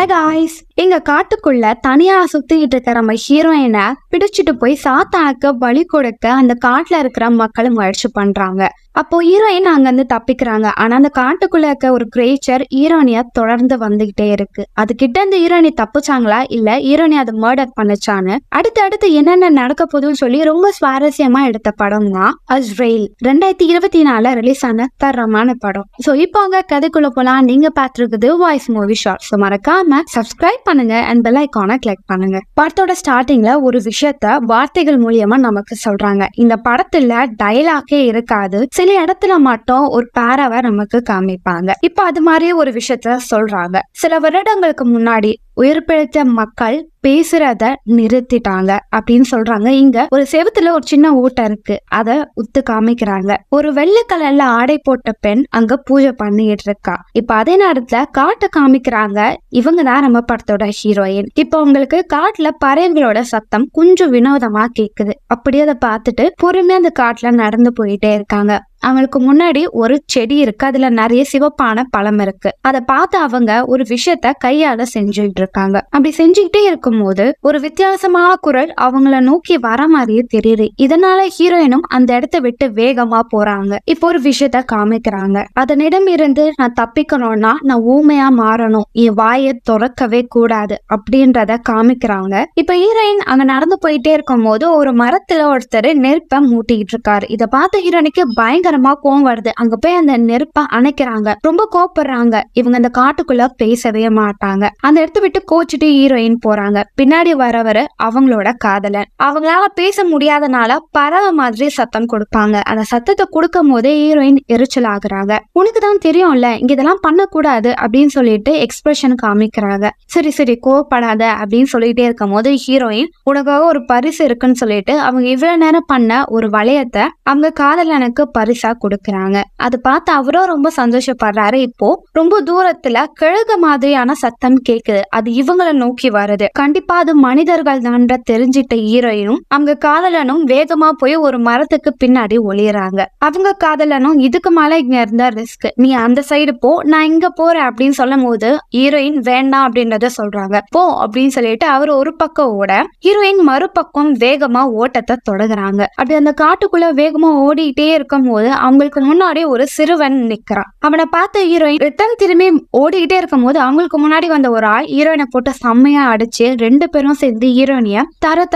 Hey guys, எங்க காட்டுக்குள்ள தனியா சுத்திக்கிட்டு இருக்கிற நம்ம ஹீரோயினை பிடிச்சிட்டு போய் சாத்தானுக்கு பலி கொடுக்க அந்த காட்டுல இருக்கிற மக்களும் முயற்சி பண்றாங்க. அப்போ ஹீரோயின் அங்கிருந்து தப்பிக்கிறாங்க. ஆனா அந்த காட்டுக்குள்ள இருக்க ஒரு கிரேச்சர் ஹீரோனிய தொடர்ந்து வந்துகிட்டே இருக்கு. அது கிட்ட இருந்து ஹீரோனி தப்பிச்சாங்களா இல்ல ஹீரோனி அதை மர்டர் பண்ணுச்சான்னு அடுத்து என்னென்ன நடக்க போகுதுன்னு சொல்லி ரொம்ப சுவாரஸ்யமா எடுத்த படம் தான் அஸ்ரேல். 2024 ரிலீஸ் ஆன தரமான படம். சோ இப்போ அங்க கதைக்குள்ள போலாம். நீங்க பாத்துருக்குது வாய்ஸ் மூவி ஷார்ட்ஸ். மறக்காம சப்ஸ்கிரைப் பண்ணுங்க அண்ட் பெல் ஐகானை கிளிக் பண்ணுங்க. படத்தோட ஸ்டார்டிங்ல ஒரு விஷயத்த வார்த்தைகள் மூலியமா நமக்கு சொல்றாங்க. இந்த படத்துல டைலாக்கே இருக்காது. சில இடத்துல மட்டும் ஒரு பேராவை நமக்கு காமிப்பாங்க. இப்ப அது மாதிரியே ஒரு விஷயத்த சொல்றாங்க. சில வருடங்களுக்கு முன்னாடி உயிர் பிழைத்த மக்கள் பேசுறத நிறுத்திட்டாங்க அப்படின்னு சொல்றாங்க. இங்க ஒரு செவுத்துல ஒரு சின்ன ஊட்டம் இருக்கு, அத உத்து காமிக்கிறாங்க. ஒரு வெள்ளை கலர்ல ஆடை போட்ட பெண் அங்க பூஜை பண்ணிட்டு இருக்கா. இப்ப அதே நேரத்துல காட்டை காமிக்கிறாங்க. இவங்க தான் நம்ம படத்தோட ஹீரோயின். இப்ப உங்களுக்கு காட்டுல பறவைகளோட சத்தம் கொஞ்சம் வினோதமா கேக்குது. அப்படியே அதை பார்த்துட்டு பொறுமையா அந்த காட்டுல நடந்து போயிட்டே இருக்காங்க. அவங்களுக்கு முன்னாடி ஒரு செடி இருக்கு, அதுல நிறைய சிவப்பான பழம் இருக்கு. அதை பார்த்து அவங்க ஒரு விஷயத்த கையால செஞ்சுட்டு இருக்காங்க. அப்படி செஞ்சுக்கிட்டே இருக்கும் போது ஒரு வித்தியாசமான குரல் அவங்கள நோக்கி வர மாதிரியே தெரியுது. இதனால ஹீரோயினும் அந்த இடத்த விட்டு வேகமா போறாங்க. இப்போ ஒரு விஷயத்த காமிக்கிறாங்க. அதனிடம் இருந்து நான் தப்பிக்கணும்னா நான் ஊமையா மாறணும், என் வாயை திறக்கவே கூடாது அப்படின்றத காமிக்கிறாங்க. இப்ப ஹீரோயின் அங்க நடந்து போயிட்டே இருக்கும் போது ஒரு மரத்துல ஒருத்தர் நெருப்ப மூட்டிக்கிட்டு இருக்காரு. இதை பார்த்த ஹீரோயினுக்கு பயங்கர கோவம் வருது. அங்க போய் அந்த நெருப்ப அணைக்கிறாங்க. ரொம்ப கோபப்படுறாங்க. இவங்க அந்த காட்டுக்குள்ள பேசவே மாட்டாங்க. அந்த இடத்த விட்டு கோச்சிட்டு ஹீரோயின் போறாங்க. பின்னாடி வரவர் அவங்களோட காதலன். அவங்களால பேச முடியாதனால பறவை மாதிரி சத்தம் கொடுப்பாங்க. அந்த சத்தத்தை கொடுக்கும் போதே ஹீரோயின் எரிச்சல் ஆகுறாங்க. உனக்குதான் தெரியும்ல இங்க இதெல்லாம் பண்ணக்கூடாது அப்படின்னு சொல்லிட்டு எக்ஸ்பிரஷன் காமிக்கிறாங்க. சரி கோவப்படாத அப்படின்னு சொல்லிட்டே இருக்கும் போது ஹீரோயின் உனக்காக ஒரு பரிசு இருக்குன்னு சொல்லிட்டு அவங்க இவ்வளவு நேரம் பண்ண ஒரு வளையத்தை அவங்க காதலனுக்கு பரிசு கொடுக்கறாங்க. அது பார்த்து அவரும் ரொம்ப சந்தோஷப்படுறாரு. இப்போ ரொம்ப தூரத்துல கிழக்கு மாதிரியான சத்தம் கேக்குது. அது இவங்களை நோக்கி வருது. கண்டிப்பா அது மனிதர்கள் தான் தெரிஞ்சிட்ட ஹீரோயினும் அவங்க காதலனும் வேகமா போய் ஒரு மரத்துக்கு பின்னாடி ஒளியறாங்க. அவங்க காதலனும் இதுக்கு மேல இங்க இருந்தா ரிஸ்க், நீ அந்த சைடு போ, நான் இங்க போறேன் அப்படின்னு சொல்லும் போது ஹீரோயின் வேண்டாம் அப்படின்றத சொல்றாங்க. போ அப்படின்னு சொல்லிட்டு அவர் ஒரு பக்கம் ஓட ஹீரோயின் மறுபக்கம் வேகமா ஓட்டத்தை தொடங்குறாங்க. அப்படி அந்த காட்டுக்குள்ள வேகமா ஓடிட்டே இருக்கும் போது அவங்களுக்கு முன்னாடி ஒரு சிறுவன் நிக்கிறான். அவனை பார்த்த ஹீரோயின் ரிட்டன் திரும்பி ஓடிக்கிட்டே இருக்கும் போது அவங்களுக்கு முன்னாடி வந்த ஒரு ஆள் ஹீரோயினை போட்டு செம்மையா அடிச்சு 2 பேரும் சேர்ந்து ஹீரோயினிய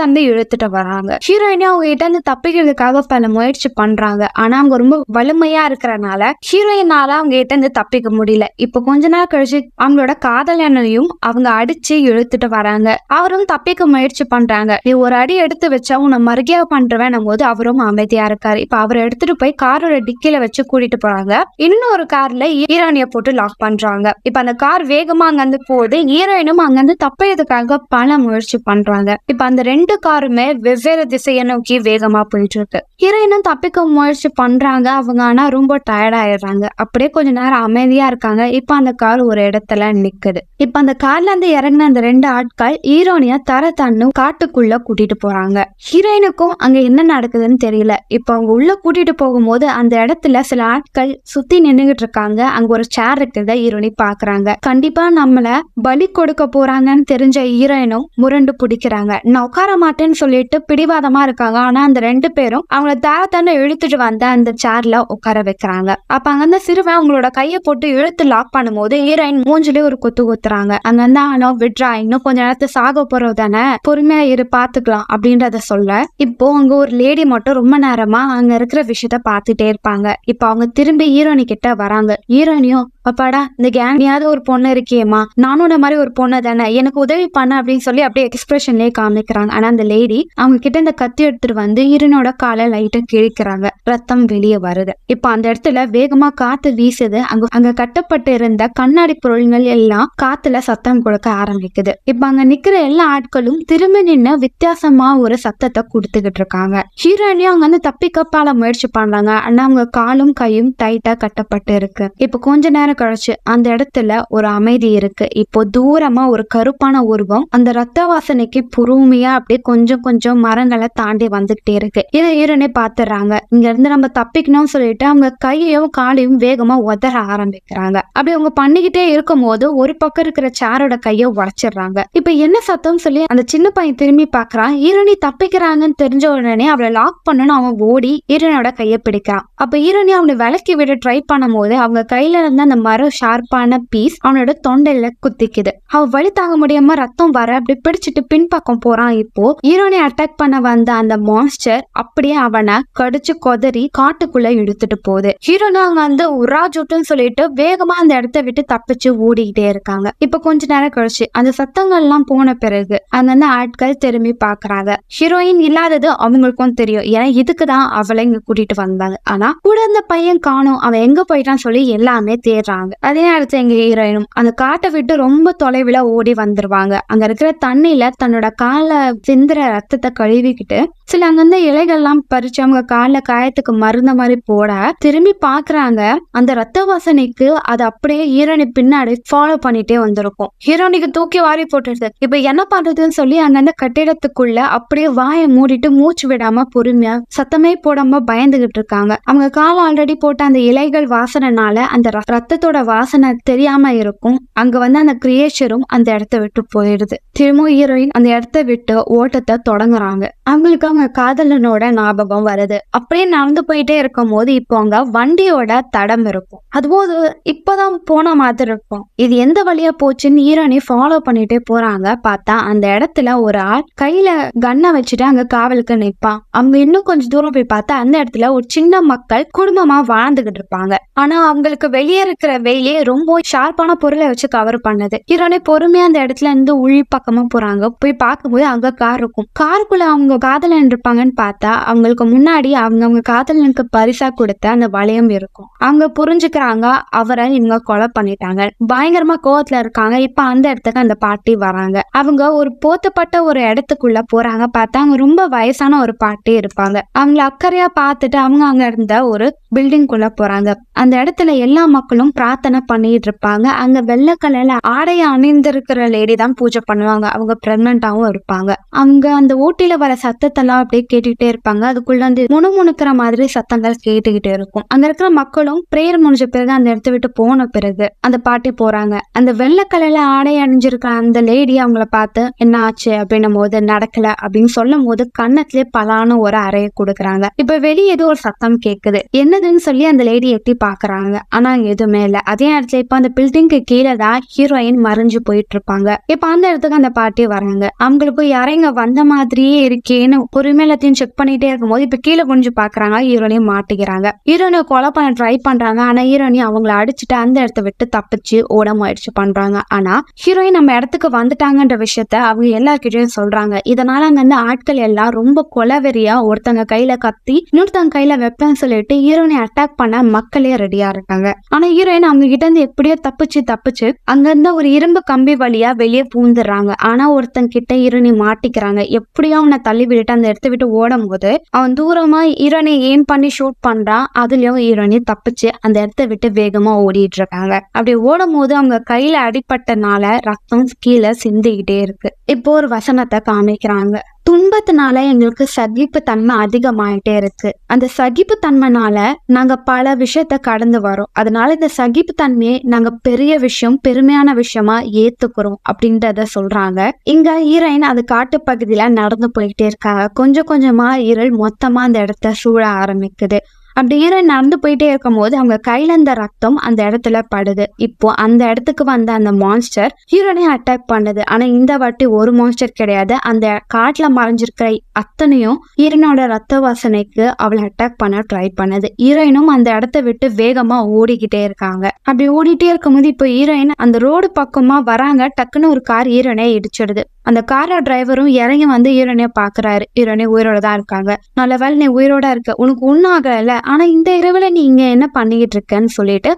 தந்து இழுத்துட்டு வராங்க. ஹீரோயினியா அவங்க கிட்ட இருந்து தப்பிக்கிறதுக்காக பல முயற்சி பண்றாங்க. ஆனா அவங்க ரொம்ப வலிமையா இருக்கிறனால ஹீரோயினால அவங்க கிட்ட இருந்து தப்பிக்க முடியல. இப்ப கொஞ்ச நாள் கழிச்சு அவங்களோட காதலனையும் அவங்க அடிச்சு இழுத்துட்டு வராங்க. அவரும் தப்பிக்க முயற்சி பண்றாங்க. நீ ஒரு அடி எடுத்து வச்சா உன்னை மறுகையா பண்றவேன் போது அவரும் அமைதியா இருக்காரு. இப்ப அவரை எடுத்துட்டு போய் காரோட டிக்கில வச்சு கூட்டிட்டு போறாங்க. இன்னொரு கார்ல ஹீரோயினிய போட்டு லாக் பண்றாங்க. இப்ப அந்த கார் வேகமா அங்கிருந்து போகுது. ஹீரோயினும் அங்கிருந்து தப்பையதுக்காக பல முயற்சி பண்றாங்க. இப்ப அந்த 2 காருமே வெவ்வேறு திசையை நோக்கி வேகமா போயிட்டு இருக்கு. ஹீரோயினும் தப்பிக்க முயற்சி பண்றாங்க. அவங்க ஆனா ரொம்ப டயர்ட் ஆயிடுறாங்க. அப்படியே கொஞ்ச நேரம் அமைதியா இருக்காங்க. இப்ப அந்த கார் ஒரு இடத்துல நிக்குது. இப்ப அந்த கார்ல இருந்து இறங்கின அந்த 2 ஆட்கள் ஹீரோனிய தன்னு காட்டுக்குள்ள கூட்டிட்டு போறாங்க. ஹீரோயினுக்கும் அங்க என்ன நடக்குதுன்னு தெரியல. இப்ப அவங்க உள்ள கூட்டிட்டு போகும்போது அந்த இடத்துல சில ஆட்கள் சுத்தி நின்னுகிட்டு இருக்காங்க. அங்க ஒரு சேர் இருக்கிறத ஹீரோனி பாக்குறாங்க. கண்டிப்பா நம்மள பலி கொடுக்க போறாங்கன்னு தெரிஞ்ச ஹீரோயினும் முரண்டு பிடிக்கிறாங்க. நான் உட்கார மாட்டேன்னு சொல்லிட்டு பிடிவாதமா இருக்காங்க. ஆனா அந்த 2 பேரும் அவங்கள தன்னு இழுத்துட்டு வந்து அந்த சேர்ல உட்கார வைக்கிறாங்க. அப்ப அங்க அந்த சிறுவன் அவங்களோட கையை போட்டு இழுத்து லாக் பண்ணும் போது ஹீரோயின் மூஞ்சிலே ஒரு குத்து குத்துறாங்க. அங்க இருந்தா ஆனோ விட்ரா, இன்னும் கொஞ்ச நேரத்தை சாக போறது தானே, பொறுமையா இரு பாத்துக்கலாம் அப்படின்றத சொல்ல இப்போ அங்க ஒரு லேடி மட்டும் ரொம்ப நேரமா அங்க இருக்கிற விஷயத்த பாத்துட்டே இருப்பாங்க. இப்ப அவங்க திரும்பி ஹீரோனி கிட்ட வராங்க. ஹீரோனியும் அப்பாடா இந்த கேங்யாவது ஒரு பொண்ணு இருக்கியேமா, நானும் இந்த மாதிரி ஒரு பொண்ணு தானே, எனக்கு உதவி பண்ண அப்படின்னு சொல்லி அப்படியே எக்ஸ்பிரஷன்லயே காமிக்கிறாங்க. ஆனா அந்த லேடி அவங்க கிட்ட இந்த கத்தி எடுத்துட்டு வந்து ஹீரோனோட காலை லைட்டா கிழிக்கிறாங்க. ரத்தம் வெளியே வருது. இப்ப அந்த இடத்துல வேகமா காத்து வீசுது. அங்க கட்டப்பட்டு இருந்த கண்ணாடி பொருள்கள் எல்லாம் காத்துல சத்தம் கொடுக்க ஆரம்பிக்குது. இப்ப அங்க நிக்கிற எல்லா ஆட்களும் திரும்பி நின்று வித்தியாசமா ஒரு சத்தத்தை கொடுத்துக்கிட்டு இருக்காங்க. ஹீரோயினியும் அங்க வந்து தப்பிக்க பல முயற்சி பண்றாங்க. ஆனா அவங்க காலும் கையும் டைட்டா கட்டப்பட்டு இருக்கு. இப்ப கொஞ்ச நேரம் கழிச்சு அந்த இடத்துல ஒரு அமைதி இருக்கு. இப்போ தூரமா ஒரு கருப்பான உருவம் அந்த ரத்த வாசனைக்கு பொறுமையா அப்படியே கொஞ்சம் கொஞ்சம் மரங்களை தாண்டி வந்துகிட்டே இருக்கு. இதை ஈரனே பாத்துறாங்க. இங்க இருந்து நம்ம தப்பிக்கணும்னு சொல்லிட்டு அவங்க கையையும் காலையும் வேகமா உதற ஆரம்பிக்கிறாங்க. அப்படி அவங்க பண்ணிக்கிட்டே இருக்கும் போது ஒரு பக்கம் இருக்கிற சேரோட கைய உடைச்சிடுறாங்க. இப்ப என்ன சத்தம் சொல்லி அந்த சின்ன பையன் திரும்பி பாக்குறான். ஈரணி தப்பிக்கிறாங்கன்னு தெரிஞ்ச உடனே அவளை லாக் பண்ணணும் அவன் ஓடி ஈரனோட கைய பிடிக்கிறான். அப்ப ஈரணி அவனை விலக்கி விட ட்ரை பண்ணும் போது அவங்க கையில இருந்த அந்த மரம் ஷார்ப்பான பீஸ் அவனோட தொண்டையில குத்திக்குது. அவன் வலி தாங்க முடியாம ரத்தம் வர அப்படி பிடிச்சிட்டு பின்பக்கம் போறான். இப்போ ஈரணி அட்டாக் பண்ண வந்த அந்த மான்ஸ்டர் அப்படியே அவனை கடிச்சு கொதறி காட்டுக்குள்ள இழுத்துட்டு போகுது. ஹீரோனு அவங்க வந்து உராஜூட்டுன்னு சொல்லிட்டு வேகமா அந்த இடத்த விட்டு தப்பிச்சு ஓடிக்கிட்டே இருக்காங்க. இப்ப கொஞ்ச நேரம் கழிச்சு அந்த சத்தங்கள் எல்லாம் போன பிறகு அங்க ஆட்கள் திரும்பி பாக்குறாங்க. ஹீரோயின் இல்லாதது அவங்களுக்கும் தெரியும். ஏன்னா இதுக்குதான் அவளை இங்க கூட்டிட்டு வந்தாங்க. ஆனா கூட அந்த பையன் காணும், அவன் எங்க போயிட்டான்னு சொல்லி எல்லாமே தேடுறாங்க. அதே நேரத்துல எங்க ஹீரோயினும் அந்த காட்டை விட்டு ரொம்ப தொலைவில் ஓடி வந்துருவாங்க. அங்க இருக்கிற தண்ணியில தன்னோட காலை சிந்துற ரத்தத்தை கழுவிக்கிட்டு சில அங்கிருந்த இலைகள்லாம் பறிச்சு அவங்க கால காயத்துக்கு மருந்த மாதிரி போட திரும்பி பாக்குறாங்க. அந்த ரத்த வாசனைக்கு அது அப்படியே ஹீரோனி பின்னாடி ஃபாலோ பண்ணிட்டே வந்திருக்கும். ஹீரோனிக்கு தூக்கி வாரி போட்டுருது. இப்ப என்ன பண்றதுன்னு சொல்லி அங்கிருந்த கட்டிடத்துக்குள்ள அப்படியே வாயை மூடிட்டு மூச்சு விடாம பொறுமையா சத்தமே போடாம பயந்துகிட்டு இருக்காங்க. அவங்க கால ஆல்ரெடி போட்ட அந்த இலைகள் வாசனைனால அந்த ரத்தத்தோட வாசனை தெரியாம இருக்கும். அங்க வந்து அந்த கிரியேச்சரும் அந்த இடத்த விட்டு போயிடுது. திரும்ப ஹீரோயின் அந்த இடத்த விட்டு ஓட்டத்தை தொடங்குறாங்க. அவங்களுக்கு அவங்க காதலனோட ஞாபகம் வருது. அப்படியே நடந்து போயிட்டே இருக்கும் போது இப்போ அங்க வண்டியோட தடம் இருக்கும். அதுவும் இப்பதான் போன மாதிரி இருக்கும். இது எந்த வழியா போச்சுன்னு ஹீரோனி ஃபாலோ பண்ணிட்டே போறாங்க. பார்த்தா அந்த இடத்துல ஒரு ஆள் கையில கன்னை வச்சுட்டு அங்க காவலுக்கு நிற்பான். அவங்க இன்னும் கொஞ்சம் தூரம் போய் பார்த்தா அந்த இடத்துல ஒரு சின்ன மக்கள் குடும்பமா வாழ்ந்துகிட்டு இருப்பாங்க. ஆனா அவங்களுக்கு வெளியே இருக்கிற வெயிலே ரொம்ப ஷார்ப்பான பொருளை வச்சு கவர் பண்ணது. ஹீரோனி பொறுமையா அந்த இடத்துல இருந்து உள் பக்கமா போறாங்க. போய் பார்க்கும்போது அங்க கார் இருக்கும். காருக்குள்ள அவங்க காதலன் இருப்பாங்கன்னு பார்த்தா அவங்களுக்கு முன்னாடி அவங்க காதலனுக்கு பரிசா கொடுத்த அந்த வளையம் இருக்கும். அவங்க புரிஞ்சுக்கிறாங்க அவரை இவங்க கொலை பண்ணிட்டாங்க. பயங்கரமா கோவத்துல இருக்காங்க. இப்ப அந்த இடத்துக்கு அந்த பாட்டி வராங்க. அவங்க ஒரு போத்தப்பட்ட ஒரு இடத்துக்குள்ள போறாங்க. பார்த்தா அவங்க ரொம்ப வயசான ஒரு பாட்டி இருப்பாங்க. அவங்கள அக்கறையா பார்த்துட்டு அவங்க அங்க இருந்த ஒரு பில்டிங் குள்ள போறாங்க. அந்த இடத்துல எல்லா மக்களும் பிரார்த்தனை பண்ணிட்டு இருப்பாங்க. அங்க வெள்ளை கலர்ல ஆடைய அணிந்திருக்கிற லேடி தான் பூஜை பண்ணுவாங்க. அவங்க பிரெக்னண்டாவும் இருப்பாங்க. அவங்க அந்த ஊட்டியில வர சத்தத்தெல்லாம் அப்படியே கேட்டுக்கிட்டே இருப்பாங்க. அதுக்குள்ள வந்து முணுமுணுக்கிற மாதிரி சத்தங்கள் கேட்டுக்கிட்டே இருக்கும். அங்க இருக்கிற மக்களும் பிரேயர் முடிஞ்ச பிறகு அந்த இடத்த விட்டு போன பிறகு அந்த பாட்டி போறாங்க. அந்த வெள்ளை கலர்ல ஆடை அணிஞ்சிருக்க அந்த லேடி அவங்கள பார்த்து என்ன ஆச்சு அப்படின்னும் போது நடக்கல அப்படின்னு சொல்லும் போது கண்ணத்திலே பலான ஒரு அறையை கொடுக்குறாங்க. இப்ப வெளியே ஏதோ ஒரு சத்தம் கேக்குது. என்னதுன்னு சொல்லி அந்த லேடி எட்டி பாக்குறாங்க. ஆனா அங்க எதுவுமே இல்ல. அதே இடத்துல இப்ப அந்த பில்டிங்க்கு கீழே தான் ஹீரோயின் மறைஞ்சு போயிட்டு இருப்பாங்க. இப்ப அந்த இடத்துக்கு அந்த பாட்டி வராங்க. அவங்களுக்கு யாரைங்க வந்த மாதிரியே இருக்கேன்னு பொறுமை எல்லாத்தையும் செக் பண்ணிட்டே இருக்கும் போது இப்ப கீழே குனிஞ்சு பாக்குறாங்க. ஹீரோனையும் மாட்டிக்கிறாங்க. ஹீரோனை கொலை பண்ண ட்ரை பண்றாங்க. ஆனா ஹீரோனி அவங்கள அடிச்சுட்டு அந்த இடத்த விட்டு தப்பிச்சு ஓட முயற்சி பண்றாங்க. ஆனா ஹீரோயின் நம்ம இடத்துக்கு வந்துட்டாங்கன்ற விஷயத்த அவங்க எல்லார்கிட்டயும் சொல்றாங்க. இதனால அங்க இருந்து ஆட்கள் எல்லாம் ரொம்ப கொலவெறியா ஒருத்தங்க கையில கத்தி இன்னொருத்தங்க கையில வெப்பன் சொல்லிட்டு ஹீரோனை அட்டாக் பண்ண மக்களே ரெடியா இருக்காங்க. ஆனா ஹீரோயின் அவங்க கிட்ட இருந்து எப்படியோ தப்பிச்சு அங்க இருந்த ஒரு இரும்பு கம்பி வழியா வெளியே பூந்துடுறாங்க. ஆனா ஒருத்தன் கிட்ட ஹீரோனி மாட்டிக்கிறாங்க. எப்படியோ அவனை தள்ளி விட்டுட்டு அந்த இடத்த விட்டு ஓடும் போது அவன் தூரமா ஹீரோனை ஏம் பண்ணி ஷூட் பண்றான். அதுலயும் ஹீரோனி தப்பிச்சு அந்த இடத்த விட்டு வேகமா ஓடிட்டு இருக்காங்க. அப்படி ஓடும் போது அவங்க கையில அடிபட்டனால ரத்தம் கீழே சிந்திக்கிட்டே இருக்கு. இப்போ ஒரு வசனத்தை காமிக்கிறாங்க. துன்பத்தினால எங்களுக்கு சகிப்பு தன்மை அதிகமாயிட்டே இருக்கு. அந்த சகிப்பு தன்மைனால நாங்க பல விஷயத்த கடந்து வரோம். அதனால இந்த சகிப்பு தன்மையை நாங்க பெரிய விஷயம் பெருமையான விஷயமா ஏத்துக்கிறோம் அப்படின்றத சொல்றாங்க. இங்க ஹீரோயின் அது காட்டு பகுதியில நடந்து போயிட்டே இருக்காங்க. கொஞ்சம் கொஞ்சமா இருள் மொத்தமா அந்த இடத்த சூழ ஆரம்பிக்குது. அப்படி ஹீரோயின் நடந்து போயிட்டே இருக்கும் போது அவங்க கையில இருந்த ரத்தம் அந்த இடத்துல படுது. இப்போ அந்த இடத்துக்கு வந்த அந்த மான்ஸ்டர் ஹீரோனை அட்டாக் பண்ணுது. ஆனா இந்த வாட்டி ஒரு மான்ஸ்டர் கிடையாது. அந்த காட்டுல மறைஞ்சிருக்கிற அத்தனையும் ஹீரோனோட ரத்த வாசனைக்கு அவளை அட்டாக் பண்ண ட்ரை பண்ணுது. ஹீரோயினும் அந்த இடத்த விட்டு வேகமா ஓடிக்கிட்டே இருக்காங்க. அப்படி ஓடிட்டே இருக்கும்போது இப்போ ஹீரோயின் அந்த ரோடு பக்கமா வராங்க. டக்குன்னு ஒரு கார் ஹீரோனை இடிச்சிடுது. அந்த காரோட டிரைவரும் இறங்கி வந்து ஹீரோனைய பாக்குறாரு. ஹீரோனே உயிரோட தான் இருக்காங்க. நல்ல வேலை நீ உயிரோட இருக்க, உனக்கு ஒன்னும் ஆகல. ஆனா இந்த இரவுல நீ இங்க என்ன பண்ணிக்கிட்டு இருக்கன்னு சொல்லிட்டு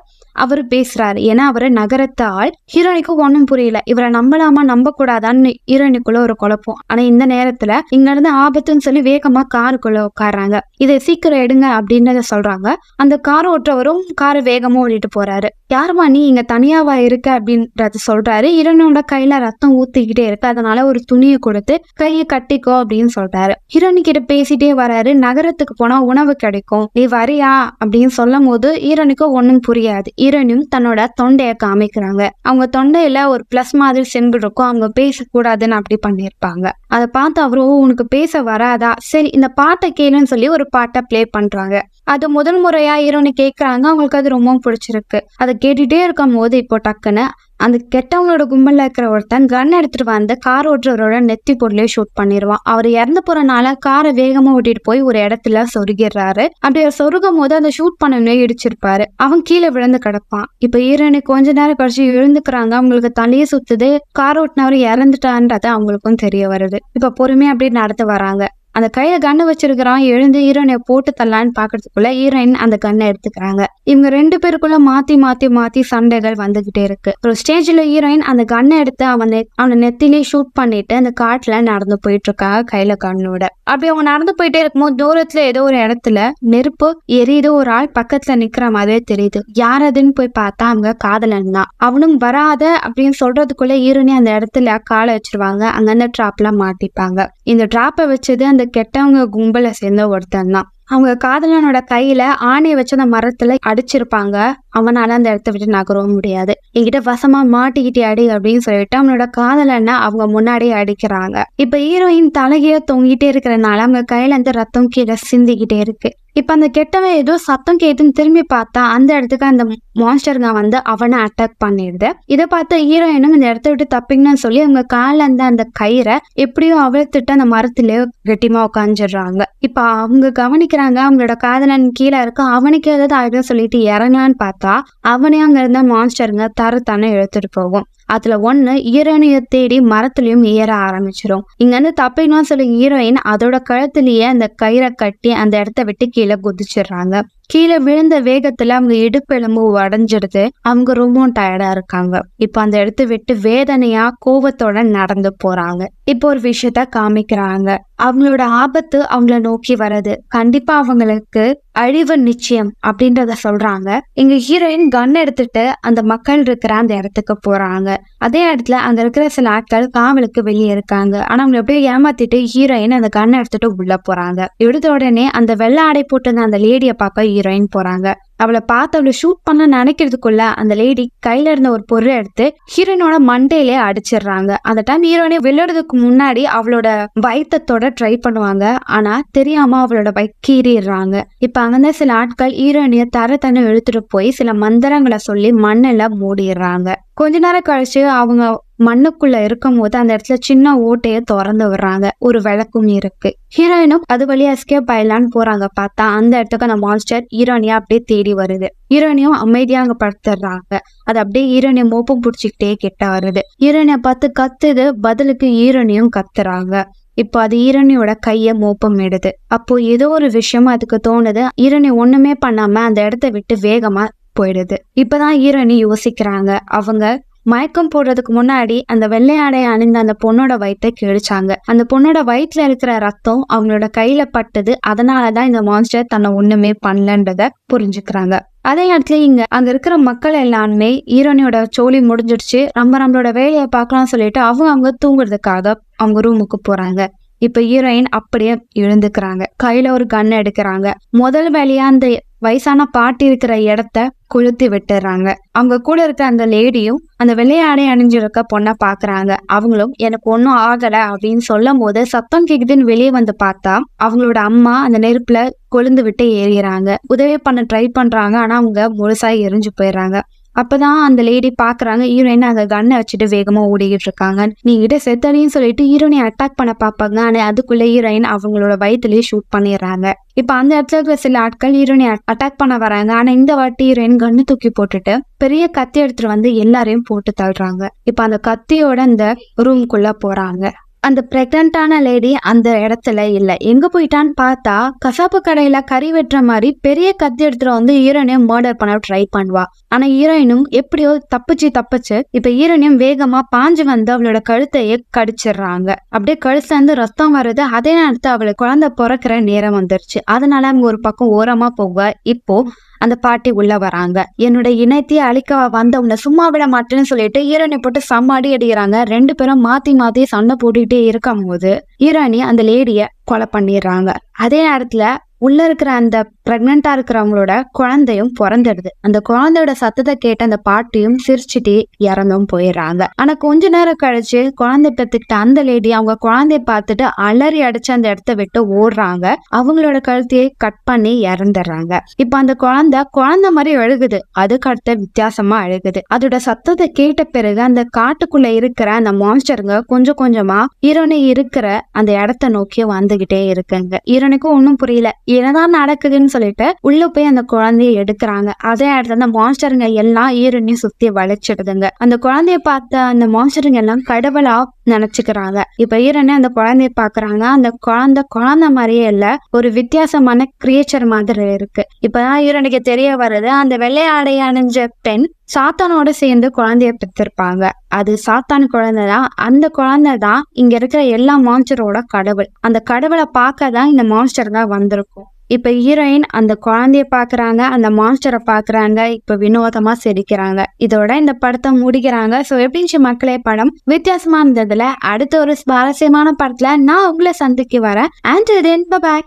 அவரு பேசுறாரு. ஏன்னா அவரு நகரத்து ஆள். ஹீரோயினுக்கு ஒண்ணும் புரியல. இவரை நம்பலாமா நம்ப கூடாதான்னு ஹீரோயினுக்குள்ள ஒரு குழப்பம். ஆனா இந்த நேரத்துல இங்க இருந்து ஆபத்துன்னு சொல்லி வேகமா காருக்குள்ள உட்காடுறாங்க. இதை சீக்கிரம் எடுங்க அப்படின்னு சொல்றாங்க. அந்த கார் ஓட்டுறவரும் காரை வேகமா ஓடிட்டு போறாரு. யாருமா நீ இங்க தனியாவா இருக்க அப்படின்றத சொல்றாரு. ஹீரோனோட கையில ரத்தம் ஊத்திக்கிட்டே இருக்கு. அதனால ஒரு துணியை கொடுத்து கையை கட்டிக்கோ அப்படின்னு சொல்றாரு. ஹீரோனி கிட்ட பேசிட்டே வராரு. நகரத்துக்கு போனா உணவு கிடைக்கும், நீ வரியா அப்படின்னு சொல்லும் போது ஹீரோனுக்கு ஒண்ணும் புரியாது. ஹீரோனும் தன்னோட தொண்டைய காமிக்கிறாங்க. அவங்க தொண்டையில ஒரு பிளஸ் மாதிரி செம்பு இருக்கும். அவங்க பேசக்கூடாதுன்னு அப்படி பண்ணிருப்பாங்க. அதை பார்த்து அவரும் உனக்கு பேச வராதா, சரி இந்த பாட்டை கேளுன்னு சொல்லி ஒரு பாட்டை பிளே பண்றாங்க. அது முதல் முறையா ஹீரோனி கேட்கறாங்க. அவங்களுக்கு அது ரொம்ப பிடிச்சிருக்கு. அதை கேட்டுட்டே இருக்கும் போது இப்போ டக்குன்னு அந்த கெட்டவங்களோட கும்பல்ல இருக்கிற ஒருத்தன் கன் எடுத்துட்டு வந்து கார் ஓட்டுறவரோட நெத்தி பொருளே ஷூட் பண்ணிடுவான். அவர் இறந்து போறனால காரை வேகமா ஓட்டிட்டு போய் ஒரு இடத்துல சொருகிடுறாரு. அப்படி சொருகும் போது அந்த ஷூட் பண்ணவே இடிச்சிருப்பாரு. அவன் கீழே விழுந்து கிடப்பான். இப்ப ஹீரோனி கொஞ்ச நேரம் கழிச்சு எழுந்துக்கிறாங்க. அவங்களுக்கு தலையே சுத்துது. கார் ஓட்டினவர் இறந்துட்டான்றது அவங்களுக்கும் தெரிய வருது. இப்ப பொறுமையா அப்படி நடந்து வராங்க. அந்த கையில கண்ணை வச்சிருக்கிறான். எழுந்து ஹீரோயினை போட்டு தரலான்னு பாக்குறதுக்குள்ள ஹீரோயின் அந்த கண்ணை எடுத்துக்கிறாங்க. இவங்க 2 பேருக்குள்ள மாத்தி சண்டைகள் வந்துகிட்டே இருக்கு. ஒரு ஸ்டேஜ்ல ஹீரோயின் அந்த கண்ணை எடுத்து அவனை நெத்திலே ஷூட் பண்ணிட்டு அந்த காட்டுல நடந்து போயிட்டு இருக்காங்க கையில கண்ணோட. அப்படி அவங்க நடந்து போயிட்டே இருக்கும்போது தூரத்துல ஏதோ ஒரு இடத்துல நெருப்பு எரியுது. ஒரு ஆள் பக்கத்துல நிக்கிற மாதிரியே தெரியுது. யார் அதுன்னு போய் பார்த்தா அவங்க காதலன் தான். அவனும் வராத அப்படின்னு சொல்றதுக்குள்ள ஹீரோனி அந்த இடத்துல காலை வச்சிருவாங்க. அங்க அந்த டிராப்ல மாட்டிப்பாங்க. இந்த டிராப்பை வச்சது அந்த கெட்டவங்க கும்பலை சேர்ந்த ஒருத்தன் தான். அவங்க காதலனோட கையில ஆணையை வச்சு அந்த மரத்துல அடிச்சிருப்பாங்க. அவனால அந்த இடத்த விட்டு நகரவும் முடியாது. என்கிட்ட வசமா மாட்டிக்கிட்டே அடி அப்படின்னு சொல்லிட்டு அவனோட காதலனை அவங்க முன்னாடியே அடிக்கிறாங்க. இப்ப ஹீரோயின் தலைகைய தொங்கிட்டே இருக்கிறதுனால அவங்க கையில இருந்து ரத்தம் கீழே சிந்திக்கிட்டே இருக்கு. இப்ப அந்த கெட்டவன் ஏதோ சத்தம் கேட்டுன்னு திரும்பி பார்த்தா அந்த இடத்துக்கு அந்த மான்ஸ்டருங்க வந்து அவனை அட்டாக் பண்ணிடுது. இதை பார்த்த ஹீரோயினும் இந்த இடத்த விட்டு தப்பிங்கன்னு சொல்லி அவங்க காலில் இருந்த அந்த கயிறை எப்படியோ அவிழ்த்துட்டு அந்த மரத்திலேயே கெட்டிமா உட்காந்துடுறாங்க. இப்ப அவங்க கவனிக்கிறாங்க அவங்களோட காதலன் கீழே இருக்கு. அவனுக்கு ஏதாவது ஆயுதம் சொல்லிட்டு இறங்கலான்னு பார்த்தா அவனே அங்க இருந்த மான்ஸ்டருங்க தரத்தானே இழுத்துட்டு போகும். அதுல ஒண்ணு ஹீரோயினைய தேடி மரத்துலயும் ஏற ஆரம்பிச்சிடும். இங்க இருந்து தப்பிக்கணும்னு சொல்லி ஹீரோயின் அதோட கழுத்துலயே அந்த கயிறை கட்டி அந்த இடத்த விட்டு கீழே குதிச்சிடுறாங்க. கீழே விழுந்த வேகத்துல அவங்க இடுப்பு எலும்பு உடஞ்சிடுது. அவங்க ரொம்ப டயர்டா இருக்காங்க. இப்ப அந்த இடத்த விட்டு வேதனையா கோபத்தோட நடந்து போறாங்க. இப்போ ஒரு விஷயத்த காமிக்கிறாங்க. அவங்களோட ஆபத்து அவங்கள நோக்கி வருது. கண்டிப்பா அவங்களுக்கு அழிவு நிச்சயம் அப்படின்றத சொல்றாங்க. இங்க ஹீரோயின் கன் எடுத்துட்டு அந்த மக்கள் இருக்கிற அந்த இடத்துக்கு போறாங்க. அதே இடத்துல அங்க இருக்கிற சில ஆட்கள் காவலுக்கு வெளியே இருக்காங்க. ஆனா அவங்களை எப்படியோ ஏமாத்திட்டு ஹீரோயின் அந்த கன் எடுத்துட்டு உள்ள போறாங்க. எடுத்த உடனே அந்த வெள்ளை ஆடை போட்டு அந்த லேடிய பார்க்க ஹீரோயின் போறாங்க. அவளை பார்த்து அவளை ஷூட் பண்ண நினைக்கிறதுக்குள்ள அந்த லேடி கையில இருந்த ஒரு பொருளை எடுத்து ஹீரோயினோட மண்டையிலே அடிச்சிடுறாங்க. அந்த டைம் ஹீரோயினை விழுறதுக்கு முன்னாடி அவளோட வயிற்றத்தோட ட்ரை பண்ணுவாங்க. ஆனா தெரியாம அவளோட கீறிடுறாங்க. இப்ப அங்கிருந்த சில ஆட்கள் ஹீரோயினிய தர இழுத்துட்டு போய் சில மந்திரங்களை சொல்லி மண்ணில மூடிடுறாங்க. கொஞ்ச நேரம் கழிச்சு அவங்க மண்ணுக்குள்ள இருக்கும் போது அந்த இடத்துல சின்ன ஓட்டைய திறந்து விடுறாங்க. ஒரு விளக்கும் இருக்கு. ஹீரோயினும் அது வழியா எஸ்கேப் ஆயிடலான்னு போறாங்க. பார்த்தா அந்த இடத்துக்கு அந்த மான்ஸ்டர் ஹீரோயினியா அப்படியே தேடி வருது. ஹீரோயினியும் அமைதியா அங்க படுத்துடுறாங்க. அது அப்படியே ஹீரோயினிய மோப்பம் பிடிச்சிக்கிட்டே கிட்ட வருது. ஹீரோயினிய பார்த்து கத்துது. பதிலுக்கு ஹீரோயினியும் கத்துறாங்க. இப்போ அது ஹீரோனியோட கைய மோப்பம் எடுது. அப்போ ஏதோ ஒரு விஷயம் அதுக்கு தோணுது. ஹீரோனி ஒண்ணுமே பண்ணாம அந்த இடத்த விட்டு வேகமா போயிடுது. இப்பதான் ஹீரோனி யோசிக்கிறாங்க. அவங்க மயக்கம் போடுறதுக்கு முன்னாடி அந்த வெள்ளையாடை அணிந்த அந்த பொண்ணோட வயிற்றை கிழிச்சாங்க. அந்த பொண்ணோட வயிற்றுல இருக்கிற ரத்தம் அவங்களோட கையில பட்டது. அதனாலதான் இந்த மான்ஸ்டர் தன்னை ஒண்ணுமே பண்ணலன்றத புரிஞ்சுக்கிறாங்க. அதே இடத்துல அங்க இருக்கிற மக்கள் எல்லாருமே ஹீரோனியோட சோழி முடிஞ்சிடுச்சு, நம்மளோட வேலையை பார்க்கலாம்னு சொல்லிட்டு அவங்க தூங்குறதுக்காக அவங்க ரூமுக்கு போறாங்க. இப்ப ஹீரோயின் அப்படியே எழுந்துக்கிறாங்க. கையில ஒரு கன் எடுக்கிறாங்க. முதல் வேலையா அந்த வயசான பாட்டி இருக்கிற இடத்த கொளுத்தி விட்டுறாங்க. அவங்க கூட இருக்க அந்த லேடியும் அந்த வெள்ளையாடை அணிஞ்சிருக்க பொண்ணை பாக்குறாங்க. அவங்களும் எனக்கு ஒன்னும் ஆகல அப்படின்னு சொல்லும் போது சத்தம் கேக்குதுன்னு வெளியே வந்து பார்த்தா அவங்களோட அம்மா அந்த நெருப்புல கொழுந்து விட்டு ஏறிறாங்க. உதவி பண்ண ட்ரை பண்றாங்க. ஆனா அவங்க முழுசா எரிஞ்சு போயிடுறாங்க. அப்பதான் அந்த லேடி பாக்குறாங்க ஹீரோயின் அங்க கண்ணை வச்சுட்டு வேகமா ஓடிக்கிட்டு இருக்காங்க. நீங்கிட்ட செத்தடின்னு சொல்லிட்டு ஹீரோயினை அட்டாக் பண்ண பாப்பாங்க. ஆனா அதுக்குள்ள ஹீரோயின் அவங்களோட வயிற்றுலயே ஷூட் பண்ணிடுறாங்க. இப்ப அந்த இடத்துல இருக்கிற சில ஆட்கள் ஹீரோயினை அட்டாக் பண்ண வராங்க. ஆனா இந்த வாட்டி ஹீரோயின் கண்ணு தூக்கி போட்டுட்டு பெரிய கத்தி எடுத்துட்டு வந்து எல்லாரையும் போட்டு தள்ளுறாங்க. இப்ப அந்த கத்தியோட அந்த ரூம்குள்ள போறாங்க. அந்த பிரெக்னண்டான லேடி அந்த இடத்துல இல்ல. எங்க போயிட்டான்னு பார்த்தா, கசாப்பு கடையில கறி வெட்டுற மாதிரி பெரிய கத்தி எடுத்துட்டு வந்து ஹீரோயினையும் மர்டர் பண்ண ட்ரை பண்ணுவா. ஆனா ஹீரோயினும் எப்படியோ தப்பிச்சு இப்ப ஹீரோயினும் வேகமா பாஞ்சு வந்து அவளோட கழுத்தையே கடிச்சிடுறாங்க. அப்படியே கழுத்துல இருந்து ரத்தம் வருது. அதே நேரத்துல அவளுக்கு குழந்தை பிறக்கிற நேரம் வந்துருச்சு. அதனால அவங்க ஒரு பக்கம் ஓரமா போக, இப்போ அந்த பாட்டி உள்ள வராங்க. என்னோட இணையத்தையே அழிக்க வந்த உன்னை சும்மா விட மாட்டேன்னு சொல்லிட்டு ஹீரோயினை போட்டு செம்ம அடிக்கிறாங்க. 2 பேரும் மாத்தி சண்டை போட்டுக்கிட்டே இருக்கும் போது ஹீரோயினி அந்த லேடிய கொலை பண்ணிடுறாங்க. அதே நேரத்துல உள்ள இருக்கிற அந்த பிரெக்னண்டா இருக்கிறவங்களோட குழந்தையும் பிறந்துடுது. அந்த குழந்தையோட சத்தத்தை கேட்ட அந்த பாட்டியும் சிரிச்சுட்டே இறந்தும் போயிடுறாங்க. ஆனா கொஞ்ச நேரம் கழிச்சு குழந்தை பெத்துக்கிட்ட அந்த லேடி அவங்க குழந்தைய பார்த்துட்டு அலறி அடிச்சு அந்த இடத்த விட்டு ஓடுறாங்க. அவங்களோட கழுத்தையே கட் பண்ணி இறந்துடுறாங்க. இப்ப அந்த குழந்தை மாதிரி அழுகுது. அதுக்கு அடுத்த வித்தியாசமா அழுகுது. அதோட சத்தத்தை கேட்ட பிறகு அந்த காட்டுக்குள்ள இருக்கிற அந்த மான்ஸ்டருங்க கொஞ்சம் கொஞ்சமா ஹீரோனை இருக்கிற அந்த இடத்த நோக்கி வந்துகிட்டே இருக்குங்க. ஹீரோனுக்கும் ஒன்னும் புரியல, என்னதான் நடக்குதுன்னு சொல்லிட்டு உள்ள போய் அந்த குழந்தைய எடுக்கிறாங்க. அதே இடத்துல அந்த மான்ஸ்டருங்க எல்லாம் ஹீரோனையும் சுத்தி வளைச்சிடுதுங்க. அந்த குழந்தைய பார்த்த அந்த மான்ஸ்டருங்க எல்லாம் கடவுளா நினைச்சுக்கிறாங்க. இப்ப ஹீரோனே அந்த குழந்தைய பாக்குறாங்க. அந்த குழந்தை மாதிரியே இல்ல, ஒரு வித்தியாசமான கிரியேச்சர் மாதிரி இருக்கு. இப்பதான் ஹீரோனுக்கு தெரிய வருது, அந்த வெள்ளை ஆடை அணிஞ்ச பெண் சாத்தானோட சேர்ந்து குழந்தைய பெற்றிருப்பாங்க. அது சாத்தான் குழந்தைதான். அந்த குழந்தைதான் இங்க இருக்கிற எல்லா மான்ஸ்டரோட கடவுள். அந்த கடவுளை பார்க்க தான் இந்த மான்ஸ்டர் தான் வந்திருக்கும். இப்ப ஹீரோயின் அந்த குழந்தைய பாக்குறாங்க, அந்த மான்ஸ்டரை பாக்குறாங்க. இப்ப வினோதமா சிரிக்கிறாங்க. இதோட இந்த படத்தை முடிக்கிறாங்க. சோ எப்படி மக்களே படம் வித்தியாசமா இருந்ததுல அடுத்த ஒரு சுவாரஸ்யமான படத்துல நான் உங்களை சந்திக்க வரேன். And then bye bye.